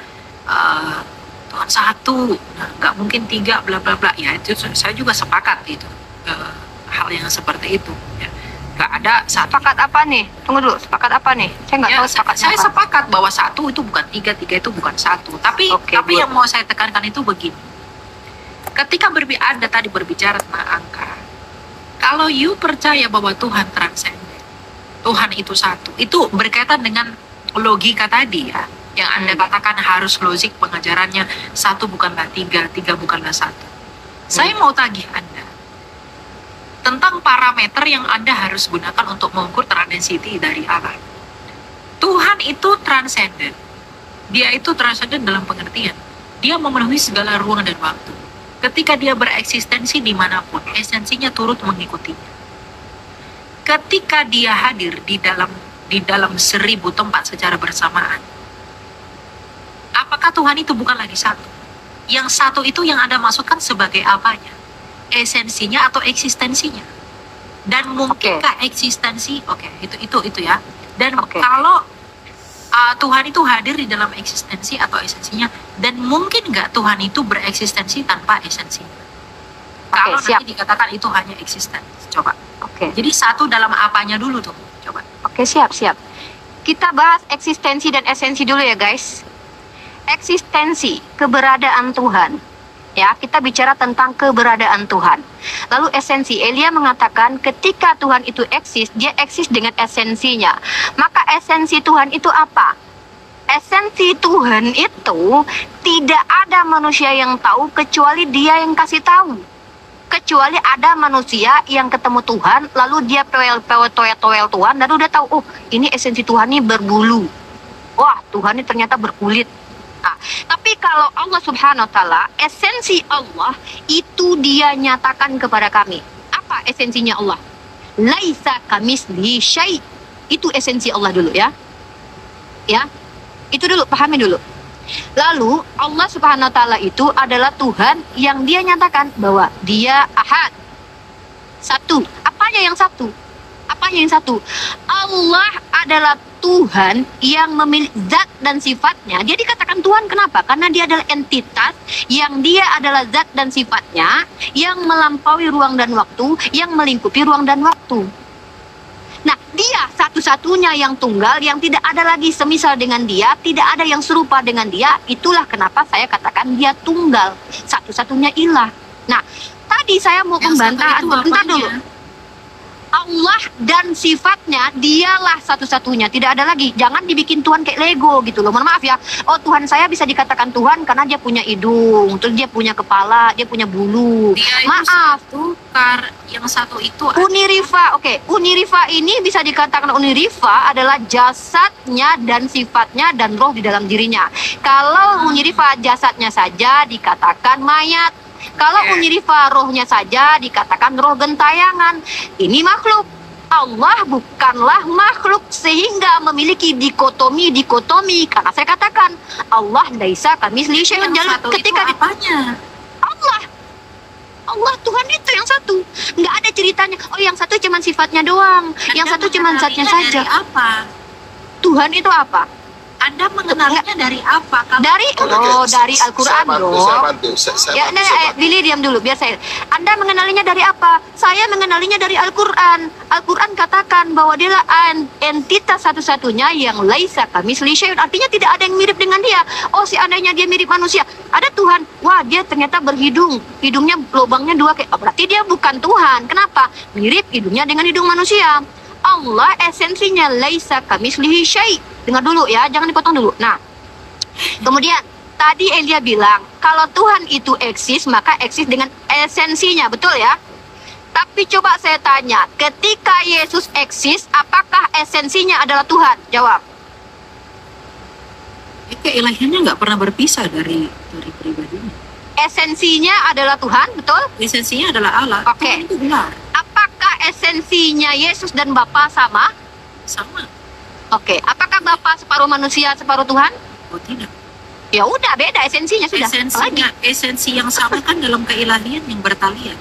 Tuhan satu, nggak mungkin 3, bla bla bla. Ya itu saya juga sepakat itu hal yang seperti itu. Ya. Gak ada satu. Sepakat apa nih? Tunggu dulu, sepakat apa nih? Saya nggak tahu sepakatnya saya apa. sepakat bahwa 1 itu bukan 3 itu bukan 1. Tapi yang mau saya tekankan itu begini. Ketika Anda tadi berbicara tentang angka, kalau you percaya bahwa Tuhan transenden, Tuhan itu satu, itu berkaitan dengan logika tadi ya, yang Anda katakan harus logik pengajarannya, 1 bukanlah 3 bukanlah 1. Saya mau tagih Anda tentang parameter yang Anda harus gunakan untuk mengukur transcendentity dari Allah. Tuhan itu transenden. Dia itu transenden dalam pengertian dia memenuhi segala ruang dan waktu. Ketika dia bereksistensi dimanapun, esensinya turut mengikutinya. Ketika dia hadir di dalam 1000 tempat secara bersamaan, apakah Tuhan itu bukan lagi satu? Yang satu itu yang Anda maksudkan sebagai apanya? Esensinya atau eksistensinya? Dan mungkinkah eksistensi? Itu ya. Dan Tuhan itu hadir di dalam eksistensi atau esensinya, dan mungkin nggak Tuhan itu bereksistensi tanpa esensi? Kalau siap. nanti dikatakan itu hanya eksisten, coba. Oke. Jadi satu dalam apanya dulu tuh, coba. Oke, siap. Kita bahas eksistensi dan esensi dulu ya, guys. Eksistensi, keberadaan Tuhan. Ya, kita bicara tentang keberadaan Tuhan. Lalu esensi, Elia mengatakan ketika Tuhan itu eksis, dia eksis dengan esensinya. Maka esensi Tuhan itu apa? Esensi Tuhan itu tidak ada manusia yang tahu kecuali dia yang kasih tahu. Kecuali ada manusia yang ketemu Tuhan, lalu dia toel Tuhan, lalu dia tahu, oh ini esensi Tuhan ini berbulu. Wah, Tuhan ini ternyata berkulit. Nah, tapi kalau Allah Subhanahu wa Ta'ala, esensi Allah itu dia nyatakan kepada kami. Apa esensinya Allah? Laisa kamislihi syai'. Itu esensi Allah dulu ya. Ya. Itu dulu, pahami dulu. Lalu Allah Subhanahu wa Ta'ala itu adalah Tuhan yang dia nyatakan bahwa dia ahad. Satu. Apanya yang satu? Apanya yang satu? Allah adalah Tuhan yang memiliki zat dan sifatnya. Dia dikatakan Tuhan kenapa? Karena dia adalah entitas yang dia adalah zat dan sifatnya yang melampaui ruang dan waktu, yang melingkupi ruang dan waktu. Nah, dia satu-satunya yang tunggal, yang tidak ada lagi semisal dengan dia, tidak ada yang serupa dengan dia. Itulah kenapa saya katakan dia tunggal, satu-satunya ilah. Nah, tadi saya mau membantah, bentar dulu. Allah dan sifatnya dialah satu-satunya, tidak ada lagi. Jangan dibikin Tuhan kayak Lego gitu loh. Mohon maaf ya. Oh, Tuhan saya bisa dikatakan Tuhan karena dia punya hidung, terus dia punya kepala, dia punya bulu. Dia Maaf. Yang satu itu Unirifa, oke. Unirifa ini bisa dikatakan Unirifa adalah jasadnya dan sifatnya dan roh di dalam dirinya. Kalau Unirifa jasadnya saja dikatakan mayat. Kalau Unirifa rohnya saja dikatakan roh gentayangan. Ini makhluk. Allah bukanlah makhluk sehingga memiliki dikotomi. Karena saya katakan Allah laisa kamitslihi syai'un. Ketika apanya? Allah Tuhan itu yang satu. Nggak ada ceritanya. Oh, yang satu cuma sifatnya doang. Yang satu cuma zatnya saja. Dari apa? Tuhan itu apa? Anda mengenalinya dari apa? Dari Al-Quran dong. Ya, Billy diam dulu biar saya. Anda mengenalinya dari apa? Saya mengenalinya dari Al-Quran. Al-Quran katakan bahwa dia adalah entitas satu-satunya yang laisa kamitslihi syai'un. Artinya tidak ada yang mirip dengan dia. Oh, seandainya dia mirip manusia, ada Tuhan. Wah, dia ternyata berhidung. Hidungnya lubangnya dua kayak. Berarti dia bukan Tuhan. Kenapa? Mirip hidungnya dengan hidung manusia. Allah esensinya laisa kamitslihi syai'. Dengar dulu ya, jangan dipotong dulu. Nah, kemudian tadi Elia bilang kalau Tuhan itu eksis, maka eksis dengan esensinya, betul ya? Tapi coba saya tanya, ketika Yesus eksis, apakah esensinya adalah Tuhan? Jawab. Keilahiannya nggak pernah berpisah dari pribadinya. Esensinya adalah Tuhan, betul? Esensinya adalah Allah. Oke. Tuhan itu benar. Apakah esensinya Yesus dan Bapa sama? Sama. Oke. Apakah Bapa separuh manusia, separuh Tuhan? Oh, tidak. Ya udah, beda esensinya sudah. Esensi yang sama kan dalam keilahian yang bertalian.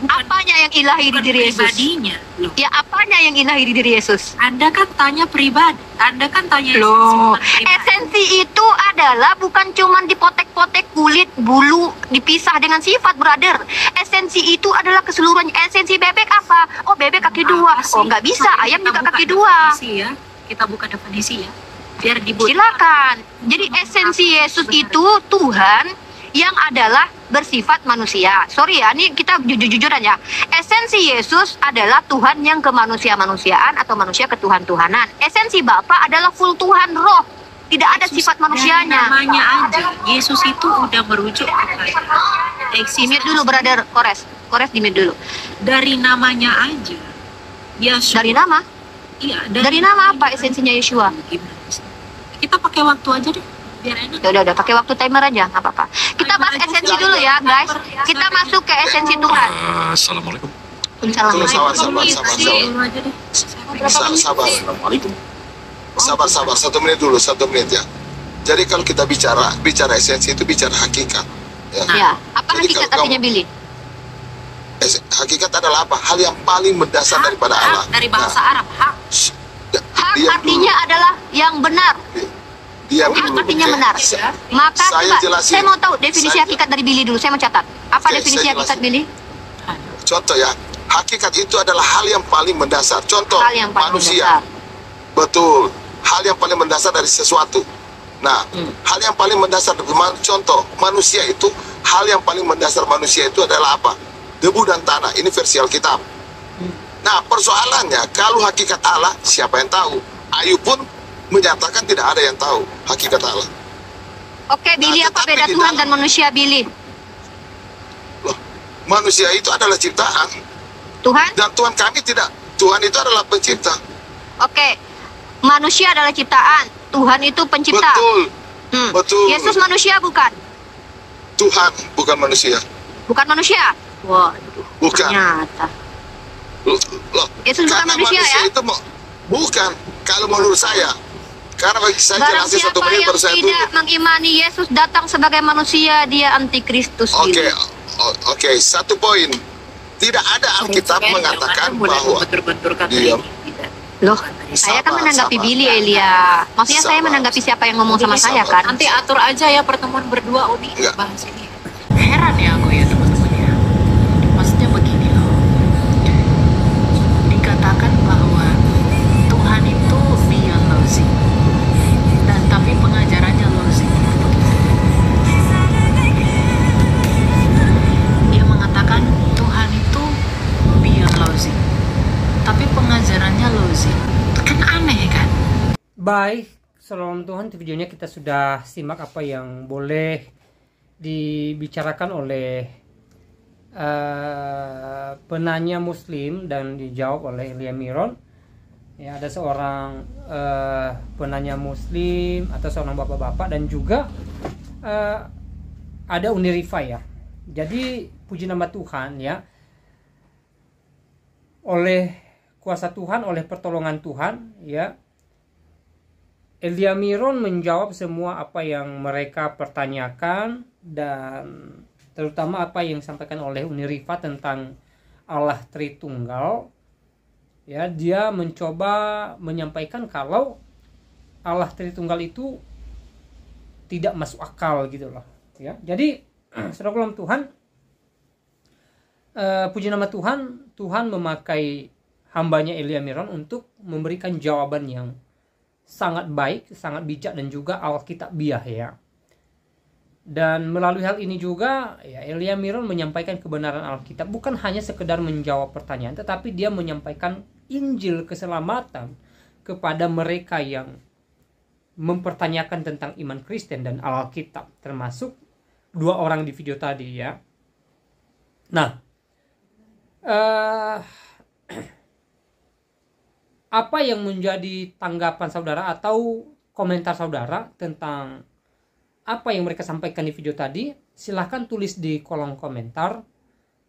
Apanya yang ilahi di diri Yesus? Pribadinya. Loh. Ya, apanya yang ilahi di diri Yesus? Anda kan tanya pribadi. Anda kan tanya Loh, esensi. esensi itu adalah bukan cuma dipotek-potek kulit, bulu, dipisah dengan sifat, brother. Esensi itu adalah keseluruhan. Esensi bebek apa? Oh, bebek kaki dua. Oh, nggak bisa. Ayam juga kaki dua. Ya. Kita buka definisi ya. Biar dibuat. Silakan. Jadi esensi Yesus itu Tuhan yang adalah bersifat manusia. Sorry ya, ini kita jujur-jujuran ya. Esensi Yesus adalah Tuhan yang kemanusia-manusiaan atau manusia ketuhan-tuhanan. Esensi Bapa adalah full Tuhan roh. Tidak ada Yesus sifat manusianya. Namanya aja. Yesus itu udah merujuk kepada Dimit dulu, brother. Kores dimit dulu. Dari namanya aja. Yesus. Dari nama? Iya. Dari nama apa esensinya Yeshua? Kita pakai waktu aja deh. Biar enak. Udah pakai waktu timer aja, nggak apa-apa. Kita bahas esensi dulu ya, guys. Kita masuk ke esensi Tuhan. Assalamualaikum. Sabar. Sabar. 1 menit dulu, 1 menit ya. Jadi kalau kita bicara esensi itu bicara hakikat. Ya, apa hakikat artinya, Billy? Hakikat adalah apa? Hal yang paling mendasar daripada Allah. Dari bahasa Arab, hak. Hak Diam artinya adalah yang benar. Diam Hak dulu. artinya Oke. benar. Maka Saya coba, jelasin. saya mau tahu definisi Saya- hakikat dari Billy dulu. Saya mau catat. Apa Oke, definisi saya hakikat jelasin. Billy? Contoh ya, hakikat itu adalah hal yang paling mendasar. Contoh, Hal yang paling manusia. mendasar. Betul. Hal yang paling mendasar dari sesuatu. Nah, hal yang paling mendasar, contoh, manusia itu, hal yang paling mendasar manusia itu adalah apa? Debu dan tanah. Ini versi Alkitab. Nah, persoalannya, kalau hakikat Allah, siapa yang tahu? Ayub pun menyatakan tidak ada yang tahu hakikat Allah. Oke, Billy, apa tetapi beda di Tuhan dalam- dan manusia, Billy? Loh, manusia itu adalah ciptaan. Tuhan? Dan Tuhan kami tidak. Tuhan itu adalah pencipta. Oke. Manusia adalah ciptaan. Tuhan itu pencipta. Betul. Hmm. Betul. Yesus manusia bukan? Tuhan, bukan manusia. Bukan manusia? Waduh, Bukan. ternyata. Loh, Yesus bukan karena manusia, ya? itu bukan. Kalau menurut saya, karena bagi saya Barang jelasin 1 siapa menit yang baru saya tidak tutup. mengimani Yesus datang sebagai manusia, dia antikristus. Oke, Billy. oke, 1 poin. Tidak ada Alkitab mengatakan bahwa bentur-benturkan Diam. tidak. Loh, saya kan Sabar, menanggapi sabar. Billy, Elia. Maksudnya saya Sabar. menanggapi siapa yang ngomong sama saya Sabar. kan? Nanti atur aja ya pertemuan berdua Uni Enggak. bahas ini. Heran ya aku ya teman-teman ya. Maksudnya begini loh. Dikatakan bahwa Tuhan itu dia lozing. Dan tapi pengajarannya lozing. Dia mengatakan Tuhan itu dia lozing. Tapi pengajarannya lozing. Kan aneh kan? Baik, salam Tuhan, di videonya kita sudah simak apa yang boleh dibicarakan oleh penanya Muslim dan dijawab oleh Elia Miron. Ya, ada seorang penanya Muslim atau seorang bapak-bapak dan juga ada Unirifa ya. Jadi puji nama Tuhan ya. Oleh kuasa Tuhan, oleh pertolongan Tuhan ya, Elia Miron menjawab semua apa yang mereka pertanyakan, dan terutama apa yang disampaikan oleh Unirifa tentang Allah Tritunggal ya. Dia mencoba menyampaikan kalau Allah Tritunggal itu tidak masuk akal gitu loh ya. Jadi saudara Tuhan, puji nama Tuhan, Tuhan memakai hambanya Elia Miron untuk memberikan jawaban yang sangat baik, sangat bijak dan juga alkitabiah ya. Dan melalui hal ini juga ya, Elia Miron menyampaikan kebenaran Alkitab, bukan hanya sekedar menjawab pertanyaan, tetapi dia menyampaikan Injil keselamatan kepada mereka yang mempertanyakan tentang iman Kristen dan Alkitab, termasuk 2 orang di video tadi ya. Nah, apa yang menjadi tanggapan saudara atau komentar saudara tentang apa yang mereka sampaikan di video tadi? Silahkan tulis di kolom komentar.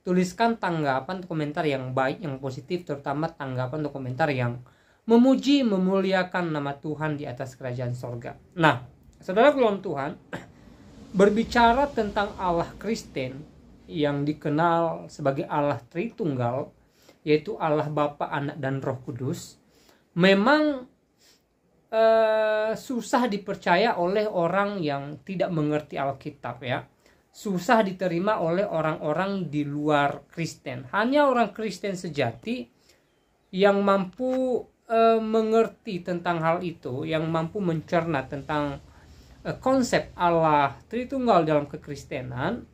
Tuliskan tanggapan komentar yang baik, yang positif, terutama tanggapan atau komentar yang memuji, memuliakan nama Tuhan di atas kerajaan sorga. Nah, saudara dalam Tuhan, berbicara tentang Allah Kristen yang dikenal sebagai Allah Tritunggal, yaitu Allah Bapa, Anak, dan Roh Kudus, memang susah dipercaya oleh orang yang tidak mengerti Alkitab ya. Susah diterima oleh orang-orang di luar Kristen. Hanya orang Kristen sejati yang mampu mengerti tentang hal itu, yang mampu mencerna tentang konsep Allah Tritunggal dalam kekristenan,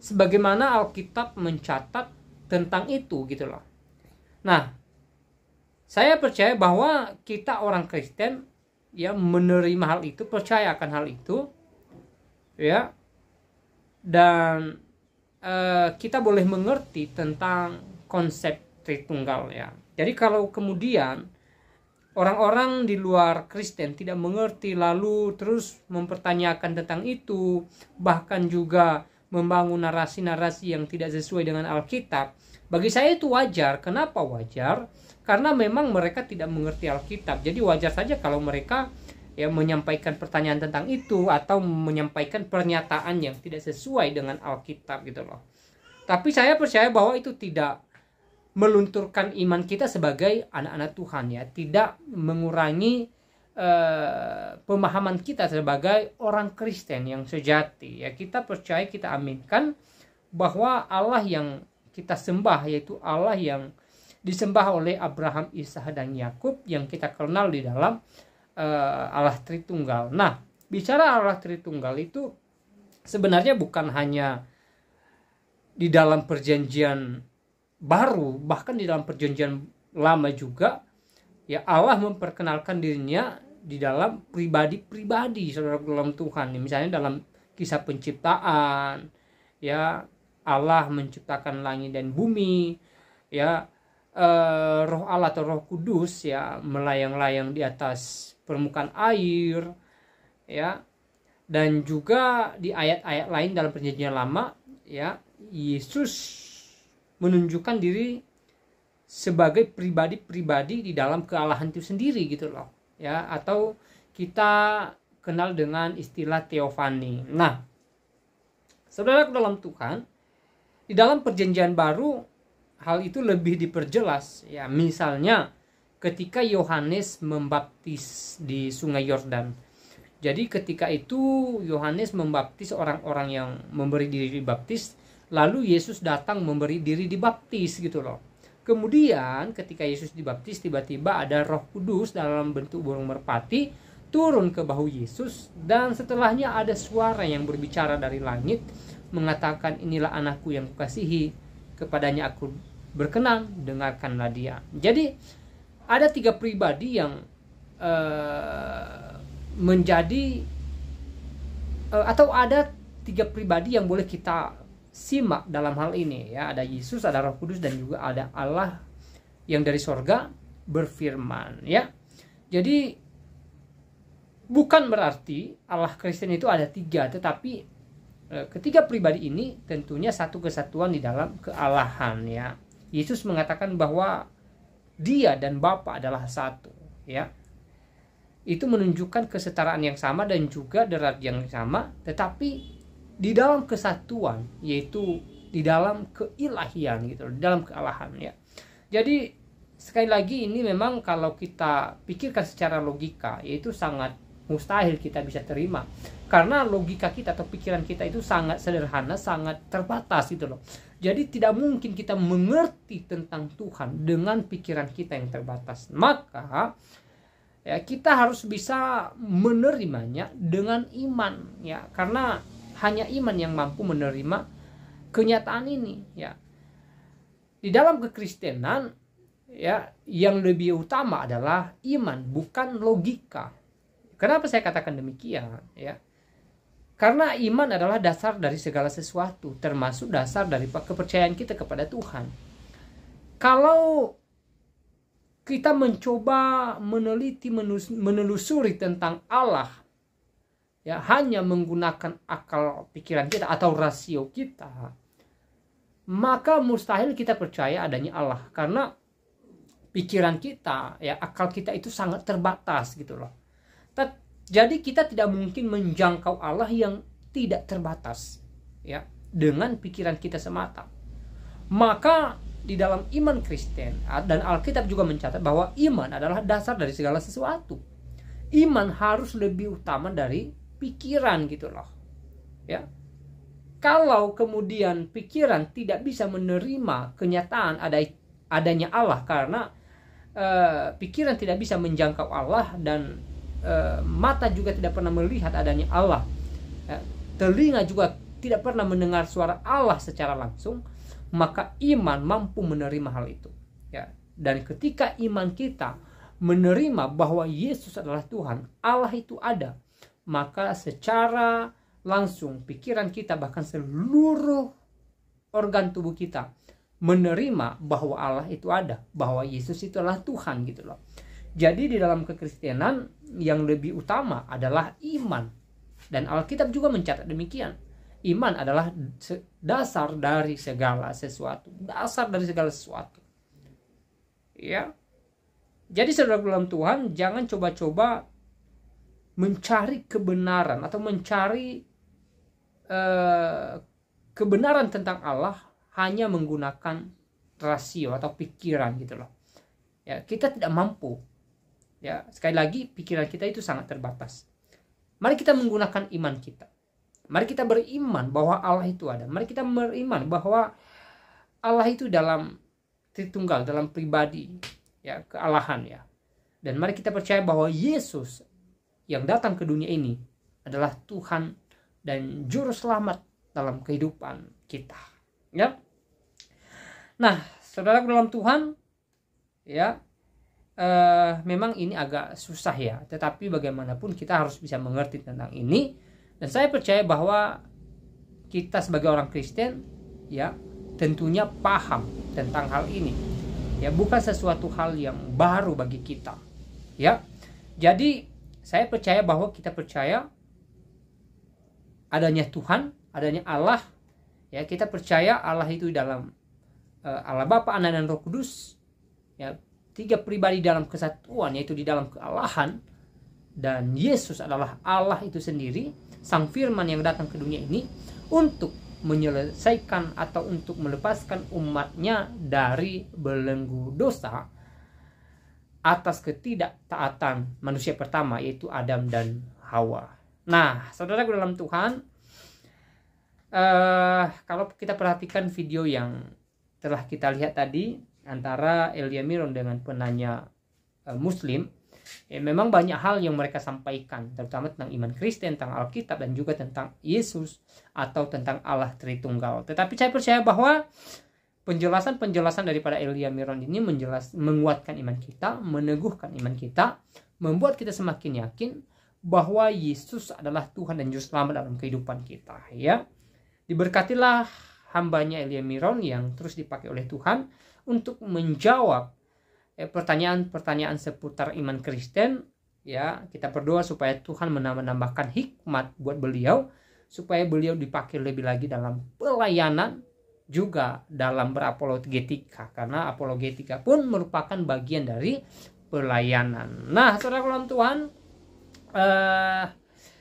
sebagaimana Alkitab mencatat tentang itu gitu loh. Nah, saya percaya bahwa kita orang Kristen ya menerima hal itu, percaya akan hal itu ya, dan kita boleh mengerti tentang konsep Tritunggal ya. Jadi kalau kemudian orang-orang di luar Kristen tidak mengerti lalu terus mempertanyakan tentang itu, bahkan juga membangun narasi-narasi yang tidak sesuai dengan Alkitab, bagi saya itu wajar. Kenapa wajar? Karena memang mereka tidak mengerti Alkitab. Jadi wajar saja kalau mereka ya menyampaikan pertanyaan tentang itu atau menyampaikan pernyataan yang tidak sesuai dengan Alkitab gitu loh. Tapi saya percaya bahwa itu tidak melunturkan iman kita sebagai anak-anak Tuhan, ya, tidak mengurangi pemahaman kita sebagai orang Kristen yang sejati, ya. Kita percaya, kita aminkan bahwa Allah yang kita sembah yaitu Allah yang disembah oleh Abraham, Ishak dan Yakub, yang kita kenal di dalam Allah Tritunggal. Nah, bicara Allah Tritunggal itu sebenarnya bukan hanya di dalam perjanjian baru, bahkan di dalam perjanjian lama juga, ya, Allah memperkenalkan dirinya di dalam pribadi-pribadi saudara dalam Tuhan. Misalnya dalam kisah penciptaan, ya, Allah menciptakan langit dan bumi, ya, Roh Allah atau Roh Kudus, ya, melayang-layang di atas permukaan air, ya. Dan juga di ayat-ayat lain dalam perjanjian lama, ya, Yesus menunjukkan diri sebagai pribadi-pribadi di dalam kealahan itu sendiri gitu loh, ya, atau kita kenal dengan istilah teofani. Nah, saudara dalam Tuhan, di dalam perjanjian baru hal itu lebih diperjelas, ya. Misalnya ketika Yohanes membaptis di Sungai Yordan. Jadi ketika itu Yohanes membaptis orang-orang yang memberi diri dibaptis, lalu Yesus datang memberi diri dibaptis gitu loh. Kemudian ketika Yesus dibaptis, tiba-tiba ada Roh Kudus dalam bentuk burung merpati turun ke bahu Yesus, dan setelahnya ada suara yang berbicara dari langit mengatakan, inilah anakku yang kukasihi, kepadanya aku berkenan, dengarkanlah dia. Jadi ada 3 pribadi yang menjadi atau ada 3 pribadi yang boleh kita simak dalam hal ini, ya. Ada Yesus, ada Roh Kudus, dan juga ada Allah yang dari sorga berfirman, ya. Jadi bukan berarti Allah Kristen itu ada 3, tetapi ketiga pribadi ini tentunya satu kesatuan di dalam kealahan, ya. Yesus mengatakan bahwa Dia dan Bapa adalah satu, ya. Itu menunjukkan kesetaraan yang sama dan juga derajat yang sama, tetapi di dalam kesatuan, yaitu di dalam keilahian gitu, di dalam kealahan, ya. Jadi sekali lagi ini memang kalau kita pikirkan secara logika, yaitu sangat mustahil kita bisa terima, karena logika kita atau pikiran kita itu sangat sederhana, sangat terbatas gitu loh. Jadi tidak mungkin kita mengerti tentang Tuhan dengan pikiran kita yang terbatas. Maka ya, kita harus bisa menerimanya dengan iman, ya, karena hanya iman yang mampu menerima kenyataan ini, ya. Di dalam kekristenan, ya, yang lebih utama adalah iman, bukan logika. Kenapa saya katakan demikian, ya? Karena iman adalah dasar dari segala sesuatu, termasuk dasar dari kepercayaan kita kepada Tuhan. Kalau kita mencoba meneliti, menelusuri tentang Allah, ya, hanya menggunakan akal pikiran kita atau rasio kita, maka mustahil kita percaya adanya Allah, karena pikiran kita, ya, akal kita itu sangat terbatas gitu loh. Jadi kita tidak mungkin menjangkau Allah yang tidak terbatas, ya, dengan pikiran kita semata. Maka di dalam iman Kristen, dan Alkitab juga mencatat bahwa iman adalah dasar dari segala sesuatu. Iman harus lebih utama dari pikiran gitu loh, ya. Kalau kemudian pikiran tidak bisa menerima kenyataan adanya Allah, karena pikiran tidak bisa menjangkau Allah, dan mata juga tidak pernah melihat adanya Allah, ya, telinga juga tidak pernah mendengar suara Allah secara langsung, maka iman mampu menerima hal itu, ya. Dan ketika iman kita menerima bahwa Yesus adalah Tuhan, Allah itu ada, maka secara langsung pikiran kita, bahkan seluruh organ tubuh kita menerima bahwa Allah itu ada, bahwa Yesus itu adalah Tuhan gitu loh. Jadi di dalam kekristenan yang lebih utama adalah iman, dan Alkitab juga mencatat demikian. Iman adalah dasar dari segala sesuatu, dasar dari segala sesuatu, ya. Jadi saudara dalam Tuhan, jangan coba-coba mencari kebenaran atau mencari kebenaran tentang Allah hanya menggunakan rasio atau pikiran gitu loh. Ya, kita tidak mampu. Ya, sekali lagi pikiran kita itu sangat terbatas. Mari kita menggunakan iman kita. Mari kita beriman bahwa Allah itu ada. Mari kita beriman bahwa Allah itu dalam Tritunggal, dalam pribadi ya, kealahan ya. Dan mari kita percaya bahwa Yesus yang datang ke dunia ini adalah Tuhan dan juru selamat dalam kehidupan kita. Ya. Nah, saudara dalam Tuhan, ya, memang ini agak susah ya. Tetapi bagaimanapun kita harus bisa mengerti tentang ini. Dan saya percaya bahwa kita sebagai orang Kristen, ya, tentunya paham tentang hal ini. Ya, bukan sesuatu hal yang baru bagi kita. Ya, jadi saya percaya bahwa kita percaya adanya Tuhan, adanya Allah. Ya, kita percaya Allah itu dalam Allah Bapa, Anak dan Roh Kudus. Ya, 3 pribadi dalam kesatuan, yaitu di dalam kealahan. Dan Yesus adalah Allah itu sendiri, Sang Firman yang datang ke dunia ini untuk menyelesaikan atau untuk melepaskan umatnya dari belenggu dosa atas ketidaktaatan manusia pertama, yaitu Adam dan Hawa. Nah, saudara dalam Tuhan, kalau kita perhatikan video yang telah kita lihat tadi antara Elia Miron dengan penanya Muslim, ya, memang banyak hal yang mereka sampaikan, terutama tentang iman Kristen, tentang Alkitab, dan juga tentang Yesus atau tentang Allah Tritunggal. Tetapi saya percaya bahwa penjelasan-penjelasan daripada Elia Miron ini menguatkan iman kita, meneguhkan iman kita, membuat kita semakin yakin bahwa Yesus adalah Tuhan dan Juru Selamat dalam kehidupan kita. Ya, diberkatilah hambanya Elia Miron yang terus dipakai oleh Tuhan untuk menjawab pertanyaan-pertanyaan seputar iman Kristen. Ya, kita berdoa supaya Tuhan menambahkan hikmat buat beliau, supaya beliau dipakai lebih lagi dalam pelayanan, juga dalam berapologetika, karena apologetika pun merupakan bagian dari pelayanan. Nah, saudara dalam Tuhan,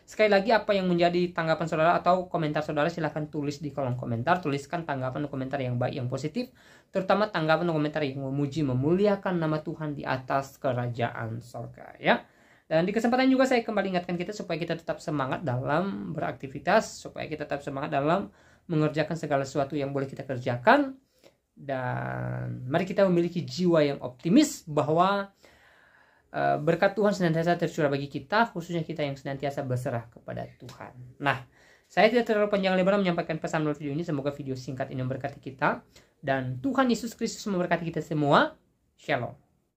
sekali lagi apa yang menjadi tanggapan saudara atau komentar saudara, silahkan tulis di kolom komentar. Tuliskan tanggapan komentar yang baik, yang positif, terutama tanggapan komentar yang memuji, memuliakan nama Tuhan di atas kerajaan surga, ya. Dan di kesempatan juga saya kembali ingatkan kita supaya kita tetap semangat dalam beraktivitas, supaya kita tetap semangat dalam mengerjakan segala sesuatu yang boleh kita kerjakan. Dan mari kita memiliki jiwa yang optimis bahwa berkat Tuhan senantiasa tercurah bagi kita, khususnya kita yang senantiasa berserah kepada Tuhan. Nah, saya tidak terlalu panjang lebar menyampaikan pesan melalui video ini. Semoga video singkat ini memberkati kita, dan Tuhan Yesus Kristus memberkati kita semua. Shalom.